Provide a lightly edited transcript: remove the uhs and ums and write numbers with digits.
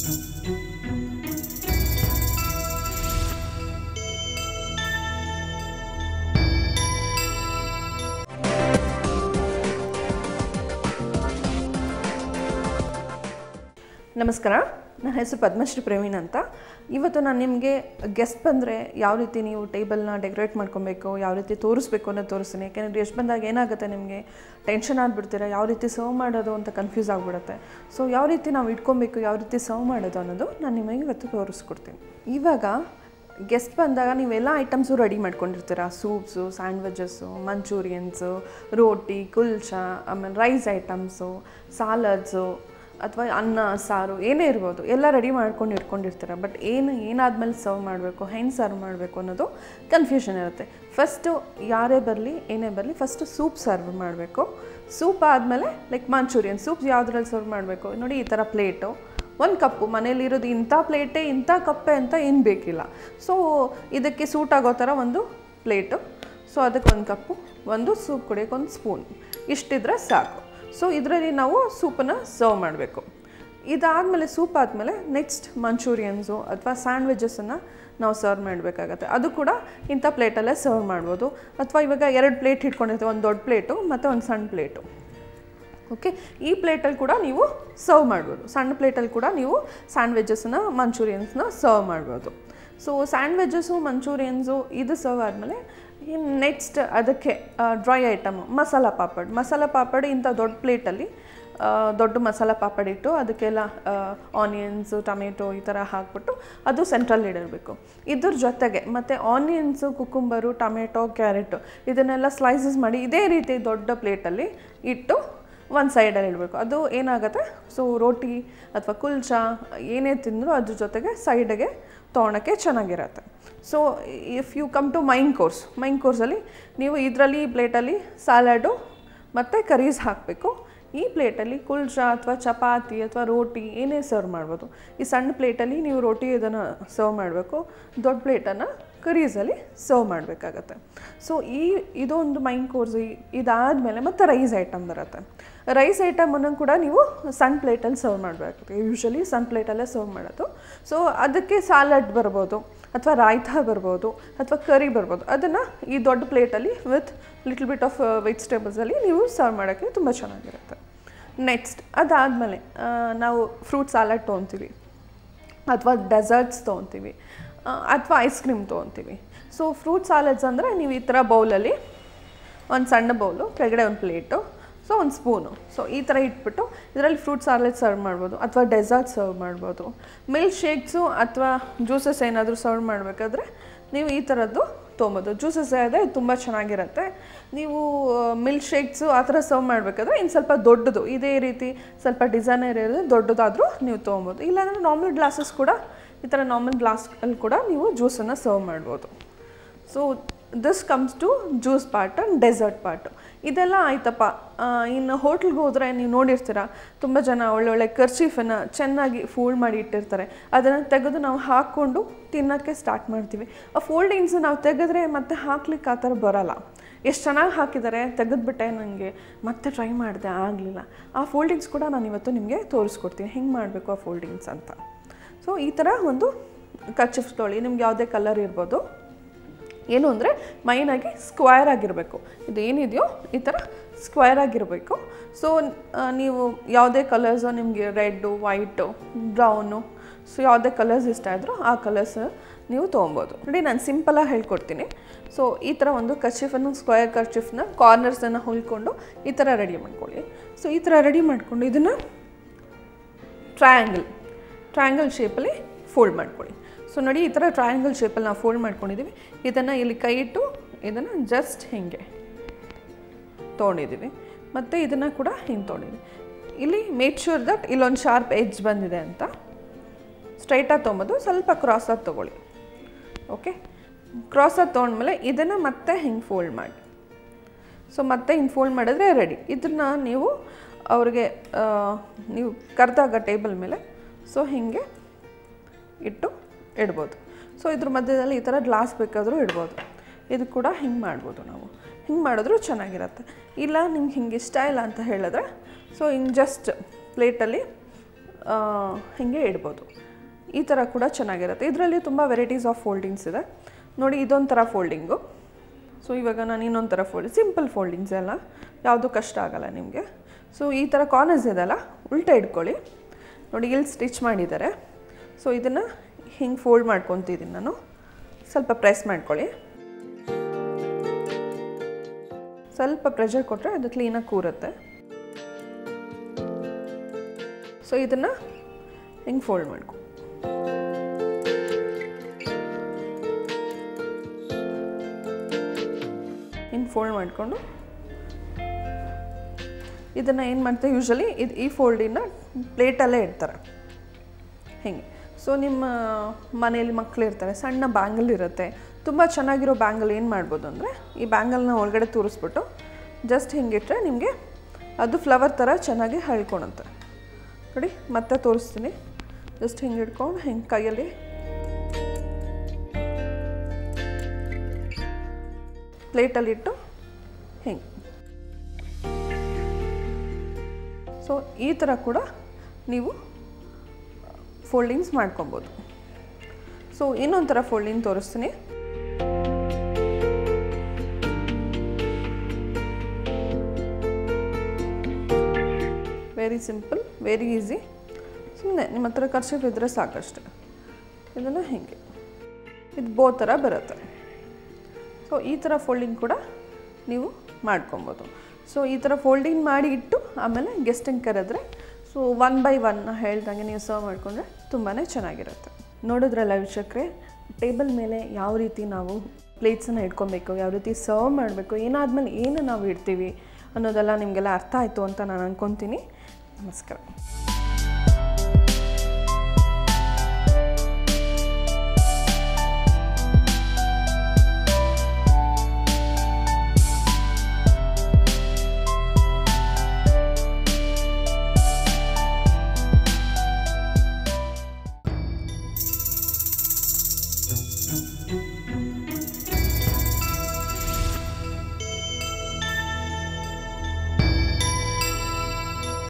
ನಮಸ್ಕಾರ, ನನ್ನ ಹೆಸರು ಪದ್ಮಶ್ರೀ ಪ್ರವೀಣ್ ಅಂತ. ಇವತ್ತು ನಾನು ನಿಮಗೆ ಗೆಸ್ಟ್ ಬಂದರೆ ಯಾವ ರೀತಿ ನೀವು ಟೇಬಲ್ನ ಡೆಕೋರೇಟ್ ಮಾಡ್ಕೊಬೇಕು, ಯಾವ ರೀತಿ ತೋರಿಸ್ಬೇಕು ಅನ್ನೋದು ತೋರಿಸ್ತೀನಿ. ಯಾಕೆಂದರೆ ಎಷ್ಟು ಬಂದಾಗ ಏನಾಗುತ್ತೆ, ನಿಮಗೆ ಟೆನ್ಷನ್ ಆಗಿಬಿಡ್ತೀರ, ಯಾವ ರೀತಿ ಸರ್ವ್ ಮಾಡೋದು ಅಂತ ಕನ್ಫ್ಯೂಸ್ ಆಗಿಬಿಡುತ್ತೆ. ಸೊ ಯಾವ ರೀತಿ ನಾವು ಇಟ್ಕೊಬೇಕು, ಯಾವ ರೀತಿ ಸರ್ವ್ ಮಾಡೋದು ಅನ್ನೋದು ನಾನು ನಿಮಗೆ ಇವತ್ತು ತೋರಿಸ್ಕೊಡ್ತೀನಿ. ಇವಾಗ ಗೆಸ್ಟ್ ಬಂದಾಗ ನೀವೆಲ್ಲ ಐಟಮ್ಸು ರೆಡಿ ಮಾಡ್ಕೊಂಡಿರ್ತೀರ. ಸೂಪ್ಸು, ಸ್ಯಾಂಡ್ವಿಚಸ್ಸು, ಮಂಚೂರಿಯನ್ಸು, ರೋಟಿ, ಕುಲ್ಚಾ, ಆಮೇಲೆ ರೈಸ್ ಐಟಮ್ಸು, ಸಾಲಡ್ಸು ಅಥವಾ ಅನ್ನ ಸಾರು ಏನೇ ಇರ್ಬೋದು, ಎಲ್ಲ ರೆಡಿ ಮಾಡ್ಕೊಂಡು ಇಟ್ಕೊಂಡಿರ್ತಾರೆ. ಬಟ್ ಏನಾದ್ಮೇಲೆ ಸರ್ವ್ ಮಾಡಬೇಕು, ಹೆಂಗೆ ಸರ್ವ್ ಮಾಡಬೇಕು ಅನ್ನೋದು ಕನ್ಫ್ಯೂಷನ್ ಇರುತ್ತೆ. ಫಸ್ಟು ಯಾರೇ ಬರಲಿ ಏನೇ ಬರಲಿ ಫಸ್ಟು ಸೂಪ್ ಸರ್ವ್ ಮಾಡಬೇಕು. ಸೂಪ್ ಆದಮೇಲೆ ಲೈಕ್ ಮಂಚೂರಿಯನ್ ಸೂಪ್ ಯಾವುದ್ರಲ್ಲಿ ಸರ್ವ್ ಮಾಡಬೇಕು ನೋಡಿ, ಈ ಥರ ಪ್ಲೇಟು, 1 ಕಪ್ಪು. ಮನೇಲಿರೋದು ಇಂಥ ಪ್ಲೇಟೇ ಇಂಥ ಕಪ್ಪೆ ಅಂತ ಏನು ಬೇಕಿಲ್ಲ. ಸೊ ಇದಕ್ಕೆ ಸೂಟ್ ಆಗೋ ಥರ ಒಂದು ಪ್ಲೇಟು, ಸೊ ಅದಕ್ಕೆ 1 ಕಪ್ಪು, ಒಂದು ಸೂಪ್ ಕುಡಿಯೋಕೆ 1 ಸ್ಪೂನ್, ಇಷ್ಟಿದ್ರೆ ಸಾಕು. ಸೊ ಇದರಲ್ಲಿ ನಾವು ಸೂಪನ್ನು ಸರ್ವ್ ಮಾಡಬೇಕು. ಇದಾದಮೇಲೆ ಸೂಪ್ ಆದಮೇಲೆ ನೆಕ್ಸ್ಟ್ ಮಂಚೂರಿಯನ್ಸು ಅಥವಾ ಸ್ಯಾಂಡ್ವಿಚಸನ್ನು ನಾವು ಸರ್ವ್ ಮಾಡಬೇಕಾಗತ್ತೆ. ಅದು ಕೂಡ ಇಂಥ ಪ್ಲೇಟಲ್ಲೇ ಸರ್ವ್ ಮಾಡ್ಬೋದು. ಅಥವಾ ಇವಾಗ 2 ಪ್ಲೇಟ್ ಇಟ್ಕೊಂಡಿರ್ತೀವಿ, ಒಂದು ದೊಡ್ಡ ಪ್ಲೇಟು ಮತ್ತು ಒಂದು ಸಣ್ಣ ಪ್ಲೇಟು. ಓಕೆ, ಈ ಪ್ಲೇಟಲ್ಲಿ ಕೂಡ ನೀವು ಸರ್ವ್ ಮಾಡ್ಬೋದು. ಸಣ್ಣ ಪ್ಲೇಟಲ್ಲಿ ಕೂಡ ನೀವು ಸ್ಯಾಂಡ್ವಿಚಸ್ನ, ಮಂಚೂರಿಯನ್ಸ್ನ ಸರ್ವ್ ಮಾಡ್ಬೋದು. ಸೊ ಸ್ಯಾಂಡ್ವಿಚಸ್ಸು, ಮಂಚೂರಿಯನ್ಸು ಇದು ಸರ್ವ್ ಆದಮೇಲೆ ಇನ್ನು ನೆಕ್ಸ್ಟ್ ಅದಕ್ಕೆ ಡ್ರೈ ಐಟಮು ಮಸಾಲ ಪಾಪಡ್ ಇಂಥ ದೊಡ್ಡ ಪ್ಲೇಟಲ್ಲಿ ದೊಡ್ಡ ಮಸಾಲ ಪಾಪಡ್ ಇಟ್ಟು ಅದಕ್ಕೆಲ್ಲ ಆನಿಯನ್ಸು, ಟೊಮೆಟೊ ಈ ಥರ ಹಾಕ್ಬಿಟ್ಟು ಅದು ಸೆಂಟ್ರಲ್ಲಿ ಇಡಬೇಕು. ಇದ್ರ ಜೊತೆಗೆ ಮತ್ತು ಆನಿಯನ್ಸು, ಕುಕುಂಬರು, ಟೊಮೆಟೊ, ಕ್ಯಾರೆಟು ಇದನ್ನೆಲ್ಲ ಸ್ಲೈಸಸ್ ಮಾಡಿ ಇದೇ ರೀತಿ ದೊಡ್ಡ ಪ್ಲೇಟಲ್ಲಿ ಇಟ್ಟು ಒಂದು ಸೈಡಲ್ಲಿ ಇಡಬೇಕು. ಅದು ಏನಾಗುತ್ತೆ, ಸೊ ರೋಟಿ ಅಥವಾ ಕುಲ್ಚಾ ಏನೇ ತಿಂದರೂ ಅದ್ರ ಜೊತೆಗೆ ಸೈಡಿಗೆ ತೊಗೊಳಕ್ಕೆ ಚೆನ್ನಾಗಿರುತ್ತೆ. So if you come to main ಕೋರ್ಸಲ್ಲಿ ನೀವು ಇದರಲ್ಲಿ ಈ ಪ್ಲೇಟಲ್ಲಿ ಸಲಾಡು ಮತ್ತು ಕರೀಸ್ ಹಾಕಬೇಕು. ಈ ಪ್ಲೇಟಲ್ಲಿ ಕುಲ್ಚಾ ಅಥವಾ ಚಪಾತಿ ಅಥವಾ ರೋಟಿ ಏನೇ ಸರ್ವ್ ಮಾಡ್ಬೋದು. ಈ ಸಣ್ಣ ಪ್ಲೇಟಲ್ಲಿ ನೀವು ರೋಟಿ ಇದನ್ನು ಸರ್ವ್ ಮಾಡಬೇಕು, ದೊಡ್ಡ ಪ್ಲೇಟನ್ನು ಕರೀಸಲ್ಲಿ ಸರ್ವ್ ಮಾಡಬೇಕಾಗತ್ತೆ. ಸೊ ಇದೊಂದು ಮೈನ್ ಕೋರ್ಸ್. ಇದಾದಮೇಲೆ ಮತ್ತು ರೈಸ್ ಐಟಮ್ ಬರುತ್ತೆ. ರೈಸ್ ಐಟಮನ್ನು ಕೂಡ ನೀವು ಸಣ್ಣ ಪ್ಲೇಟಲ್ಲಿ ಸರ್ವ್ ಮಾಡಬೇಕಾಗುತ್ತೆ. ಯೂಶ್ವಲಿ ಸಣ್ಣ ಪ್ಲೇಟಲ್ಲೇ ಸರ್ವ್ ಮಾಡೋದು. ಸೊ ಅದಕ್ಕೆ ಸಾಲಡ್ ಬರ್ಬೋದು, ಅಥವಾ ರಾಯ್ತಾ ಬರ್ಬೋದು, ಅಥವಾ ಕರಿ ಬರ್ಬೋದು. ಅದನ್ನು ಈ ದೊಡ್ಡ ಪ್ಲೇಟಲ್ಲಿ ವಿತ್ ಲಿಟಲ್ ಬಿಟ್ ಆಫ್ ವೆಜಿಟೇಬಲ್ಸಲ್ಲಿ ನೀವು ಸರ್ವ್ ಮಾಡೋಕ್ಕೆ ತುಂಬ ಚೆನ್ನಾಗಿರುತ್ತೆ. ನೆಕ್ಸ್ಟ್ ಅದಾದಮೇಲೆ ನಾವು ಫ್ರೂಟ್ ಸಲಾಡ್ ತೊಗೊತೀವಿ, ಅಥವಾ ಡೆಸರ್ಟ್ಸ್ ತೊಗೊತೀವಿ, ಅಥವಾ ಐಸ್ ಕ್ರೀಮ್ ತೊಗೊತೀವಿ. ಸೊ ಫ್ರೂಟ್ ಸಲಾಡ್ಸ್ ಅಂದರೆ ನೀವು ಈ ಥರ ಬೌಲಲ್ಲಿ ಒಂದು ಸಣ್ಣ ಬೌಲು, ಕೆಳಗಡೆ ಒಂದು ಪ್ಲೇಟು, ಸೊ 1 ಸ್ಪೂನು, ಸೊ ಈ ಥರ ಇಟ್ಬಿಟ್ಟು ಇದರಲ್ಲಿ ಫ್ರೂಟ್ ಸಲಾಡ್ ಸರ್ವ್ ಮಾಡ್ಬೋದು, ಅಥವಾ ಡೆಸರ್ಟ್ ಸರ್ವ್ ಮಾಡ್ಬೋದು. ಮಿಲ್ಕ್ ಶೇಕ್ಸು ಅಥವಾ ಜ್ಯೂಸಸ್ ಏನಾದರೂ ಸರ್ವ್ ಮಾಡಬೇಕಾದ್ರೆ ನೀವು ಈ ಥರದ್ದು ತೊಗೊಬೋದು. ಜ್ಯೂಸಸ್ ಆದರೆ ತುಂಬ ಚೆನ್ನಾಗಿರುತ್ತೆ. ನೀವು ಮಿಲ್ಕ್ ಶೇಕ್ಸು ಆ ಥರ ಸರ್ವ್ ಮಾಡಬೇಕಾದ್ರೆ ಇನ್ನು ಸ್ವಲ್ಪ ದೊಡ್ಡದು, ಇದೇ ರೀತಿ ಸ್ವಲ್ಪ ಡಿಸೈನರ್ ಇರೋದು ದೊಡ್ಡದಾದರೂ ನೀವು ತೊಗೊಬೋದು. ಇಲ್ಲಾಂದರೆ ನಾರ್ಮಲ್ ಗ್ಲಾಸಸ್ ಕೂಡ, ಈ ಥರ ನಾರ್ಮಲ್ ಗ್ಲಾಸಲ್ಲಿ ಕೂಡ ನೀವು ಜ್ಯೂಸನ್ನು ಸರ್ವ್ ಮಾಡ್ಬೋದು. So this comes to juice part and dessert part. ಇದೆಲ್ಲ ಆಯ್ತಪ್ಪ. ಇನ್ನು ಹೋಟ್ಲ್ಗೆ ಹೋದರೆ ನೀವು ನೋಡಿರ್ತೀರ, ತುಂಬ ಜನ ಒಳ್ಳೊಳ್ಳೆ ಕರ್ಚೀಫನ್ನು ಚೆನ್ನಾಗಿ ಫೋಲ್ಡ್ ಮಾಡಿ ಇಟ್ಟಿರ್ತಾರೆ. ಅದನ್ನು ತೆಗೆದು ನಾವು ಹಾಕ್ಕೊಂಡು ತಿನ್ನೋಕ್ಕೆ ಸ್ಟಾರ್ಟ್ ಮಾಡ್ತೀವಿ. ಆ ಫೋಲ್ಡಿಂಗ್ಸು ನಾವು ತೆಗೆದ್ರೆ ಮತ್ತೆ ಹಾಕ್ಲಿಕ್ಕೆ ಆ ಥರ ಬರೋಲ್ಲ. ಎಷ್ಟು ಚೆನ್ನಾಗಿ ಹಾಕಿದ್ದಾರೆ, ತೆಗೆದುಬಿಟ್ಟೆ ನನಗೆ ಮತ್ತೆ ಟ್ರೈ ಮಾಡಿದೆ, ಆಗಲಿಲ್ಲ. ಆ ಫೋಲ್ಡಿಂಗ್ಸ್ ಕೂಡ ನಾನು ಇವತ್ತು ನಿಮಗೆ ತೋರಿಸ್ಕೊಡ್ತೀನಿ, ಹೆಂಗೆ ಮಾಡಬೇಕು ಆ ಫೋಲ್ಡಿಂಗ್ಸ್ ಅಂತ. ಸೊ ಈ ಥರ ಒಂದು ಕರ್ಚೀಫ್ ತೊಗೊಳ್ಳಿ, ನಿಮ್ಗೆ ಯಾವುದೇ ಕಲರ್ ಇರ್ಬೋದು. ಏನು ಅಂದರೆ ಮೈನಾಗಿ ಸ್ಕ್ವೈರ್ ಆಗಿರಬೇಕು. ಇದು ಏನಿದೆಯೋ ಈ ಥರ ಸ್ಕ್ವೈರ್ ಆಗಿರಬೇಕು. ಸೊ ನೀವು ಯಾವುದೇ ಕಲರ್ಸು, ನಿಮಗೆ ರೆಡ್ಡು, ವೈಟು, ಬ್ರೌನು, ಸೊ ಯಾವುದೇ ಕಲರ್ಸ್ ಇಷ್ಟ ಆದರೂ ಆ ಕಲರ್ಸ್ ನೀವು ತೊಗೊಬೋದು. ನೋಡಿ, ನಾನು ಸಿಂಪಲಾಗಿ ಹೇಳ್ಕೊಡ್ತೀನಿ. ಸೊ ಈ ಥರ ಒಂದು ಕರ್ಚೀಫನ್ನು, ಸ್ಕ್ವೈರ್ ಕರ್ಚೀಫ್ನ ಕಾರ್ನರ್ಸನ್ನು ಹೊಲ್ಕೊಂಡು ಈ ಥರ ರೆಡಿ ಮಾಡ್ಕೊಳ್ಳಿ. ಸೊ ಈ ಥರ ರೆಡಿ ಮಾಡಿಕೊಂಡು ಇದನ್ನು ಟ್ರಯಾಂಗಲ್ ಶೇಪಲ್ಲಿ ಫೋಲ್ಡ್ ಮಾಡ್ಕೊಳ್ಳಿ. ಸೊ ನೋಡಿ, ಈ ಥರ ಟ್ರಯಾಂಗಲ್ ಶೇಪಲ್ಲಿ ನಾವು ಫೋಲ್ಡ್ ಮಾಡ್ಕೊಂಡಿದ್ದೀವಿ. ಇದನ್ನು ಇಲ್ಲಿ ಕೈ ಇಟ್ಟು ಇದನ್ನು ಜಸ್ಟ್ ಹೀಗೆ ತೊಗೊಂಡಿದ್ದೀವಿ, ಮತ್ತು ಇದನ್ನು ಕೂಡ ಹಿಂಗೆ ತೊಗೊಂಡಿದ್ದೀವಿ. ಇಲ್ಲಿ ಮೇಕ್ ಶ್ಯೂರ್ ದಟ್ ಇಲ್ಲೊಂದು ಶಾರ್ಪ್ ಎಡ್ಜ್ ಬಂದಿದೆ ಅಂತ ಸ್ಟ್ರೈಟಾಗಿ ತೊಗೊಂಬೋದು, ಸ್ವಲ್ಪ ಕ್ರಾಸಾಗಿ ತೊಗೊಳ್ಳಿ. ಓಕೆ, ಕ್ರಾಸಾಗಿ ತೊಗೊಂಡ್ಮೇಲೆ ಇದನ್ನು ಮತ್ತೆ ಹಿಂಗೆ ಫೋಲ್ಡ್ ಮಾಡಿ. ಸೊ ಮತ್ತೆ ಹಿಂಗೆ ಫೋಲ್ಡ್ ಮಾಡಿದ್ರೆ ರೆಡಿ. ಇದನ್ನು ನೀವು ಅವ್ರಿಗೆ ನೀವು ಕರೆದಾಗ ಟೇಬಲ್ ಮೇಲೆ ಸೊ ಹೀಗೆ ಇಟ್ಟು ಇಡ್ಬೋದು. ಸೊ ಇದ್ರ ಮಧ್ಯದಲ್ಲಿ ಈ ಥರ ಗ್ಲಾಸ್ ಬೇಕಾದರೂ ಇಡ್ಬೋದು. ಇದು ಕೂಡ ಹಿಂಗೆ ಮಾಡ್ಬೋದು. ನಾವು ಹಿಂಗೆ ಮಾಡಿದ್ರೂ ಚೆನ್ನಾಗಿರುತ್ತೆ. ಇಲ್ಲ ನಿಮ್ಗೆ ಹಿಂಗೆ ಇಷ್ಟ ಇಲ್ಲ ಅಂತ ಹೇಳಿದ್ರೆ ಸೊ ಹಿಂಗೆ ಜಸ್ಟ್ ಪ್ಲೇಟಲ್ಲಿ ಹೀಗೆ ಇಡ್ಬೋದು. ಈ ಥರ ಕೂಡ ಚೆನ್ನಾಗಿರುತ್ತೆ. ಇದರಲ್ಲಿ ತುಂಬ ವೆರೈಟೀಸ್ ಆಫ್ ಫೋಲ್ಡಿಂಗ್ಸ್ ಇದೆ ನೋಡಿ. ಇದೊಂಥರ ಫೋಲ್ಡಿಂಗು. ಸೊ ಇವಾಗ ನಾನು ಇನ್ನೊಂದು ಥರ ಸಿಂಪಲ್ ಫೋಲ್ಡಿಂಗ್ಸ್ ಎಲ್ಲ, ಯಾವುದು ಕಷ್ಟ ಆಗಲ್ಲ ನಿಮಗೆ. ಸೊ ಈ ಥರ ಕಾರ್ನರ್ಸ್ ಇದೆಲ್ಲ ಉಲ್ಟಾ ಇಟ್ಕೊಳ್ಳಿ ನೋಡಿ. ಇಲ್ಲಿ ಸ್ಟಿಚ್ ಮಾಡಿದ್ದಾರೆ. ಸೊ ಇದನ್ನು ಹಿಂಗೆ ಫೋಲ್ಡ್ ಮಾಡ್ಕೊತಿದ್ದೀನಿ ನಾನು. ಸ್ವಲ್ಪ ಪ್ರೆಸ್ ಮಾಡ್ಕೊಳ್ಳಿ. ಸ್ವಲ್ಪ ಪ್ರೆಷರ್ ಕೊಟ್ಟರೆ ಅದು ಕ್ಲೀನಾಗಿ ಕೂರುತ್ತೆ. ಸೊ ಇದನ್ನು ಹಿಂಗೆ ಫೋಲ್ಡ್ ಮಾಡ್ಕೊ. ಹಿಂಗೆ ಫೋಲ್ಡ್ ಮಾಡಿಕೊಂಡು ಇದನ್ನು ಏನು ಮಾಡ್ತಾರೆ, ಯೂಶ್ವಲಿ ಈ ಫೋಲ್ಡಿನ ಪ್ಲೇಟಲ್ಲೇ ಇಡ್ತಾರೆ ಹೀಗೆ. ಸೊ ನಿಮ್ಮ ಮನೆಯಲ್ಲಿ ಮಕ್ಕಳು ಇರ್ತಾರೆ, ಸಣ್ಣ ಬ್ಯಾಂಗಲ್ ಇರುತ್ತೆ, ತುಂಬ ಚೆನ್ನಾಗಿರೋ ಬ್ಯಾಂಗಲ್ ಏನು ಮಾಡ್ಬೋದು ಅಂದರೆ ಈ ಬ್ಯಾಂಗಲ್ನ ಒಳಗಡೆ ತೂರಿಸ್ಬಿಟ್ಟು ಜಸ್ಟ್ ಹಿಂಗಿಟ್ರೆ ನಿಮಗೆ ಅದು ಫ್ಲವರ್ ಥರ ಚೆನ್ನಾಗಿ ಹಳ್ಕೊಳುತ್ತೆ ನೋಡಿ. ಮತ್ತೆ ತೋರಿಸ್ತೀನಿ. ಜಸ್ಟ್ ಹಿಂಗೆ ಇಟ್ಕೊಂಡು ಹಿಂಗೆ ಕೈಯಲ್ಲಿ ಪ್ಲೇಟಲ್ಲಿಟ್ಟು ಹಿಂಗೆ. ಸೊ ಈ ಥರ ಕೂಡ ನೀವು ಫೋಲ್ಡಿಂಗ್ಸ್ ಮಾಡ್ಕೊಬೋದು. ಸೊ ಇನ್ನೊಂದು ಥರ ಫೋಲ್ಡಿಂಗ್ ತೋರಿಸ್ತೀನಿ. Very simple, very easy. ಸುಮ್ಮನೆ ನಿಮ್ಮ ಹತ್ರ ಕರ್ಚಿಫ್ ಇದ್ದರೆ ಸಾಕಷ್ಟೆ. ಇದನ್ನು ಹೀಗೆ ಇದು ಬೋ ಥರ ಬರುತ್ತೆ. ಸೊ ಈ ಥರ ಫೋಲ್ಡಿಂಗ್ ಕೂಡ ನೀವು ಮಾಡ್ಕೊಬೋದು. ಸೊ ಈ ಥರ ಫೋಲ್ಡಿಂಗ್ ಮಾಡಿ ಇಟ್ಟು ಆಮೇಲೆ ಗೆಸ್ಟಿಂಗ್ ಕರೆದ್ರೆ ಸೊ 1 by 1 ಹೇಳ್ದಂಗೆ ನೀವು ಸರ್ವ್ ಮಾಡಿಕೊಂಡ್ರೆ ತುಂಬಾ ಚೆನ್ನಾಗಿರುತ್ತೆ. ನೋಡಿದ್ರಲ್ಲ ವೀಕ್ಷಕರೇ, ಟೇಬಲ್ ಮೇಲೆ ಯಾವ ರೀತಿ ನಾವು ಪ್ಲೇಟ್ಸನ್ನು ಇಟ್ಕೊಬೇಕು, ಯಾವ ರೀತಿ ಸರ್ವ್ ಮಾಡಬೇಕು, ಏನಾದ್ಮೇಲೆ ಏನು ನಾವು ಇಡ್ತೀವಿ ಅನ್ನೋದೆಲ್ಲ ನಿಮಗೆಲ್ಲ ಅರ್ಥ ಆಯಿತು ಅಂತ ನಾನು ಅಂದ್ಕೊತೀನಿ. ನಮಸ್ಕಾರ.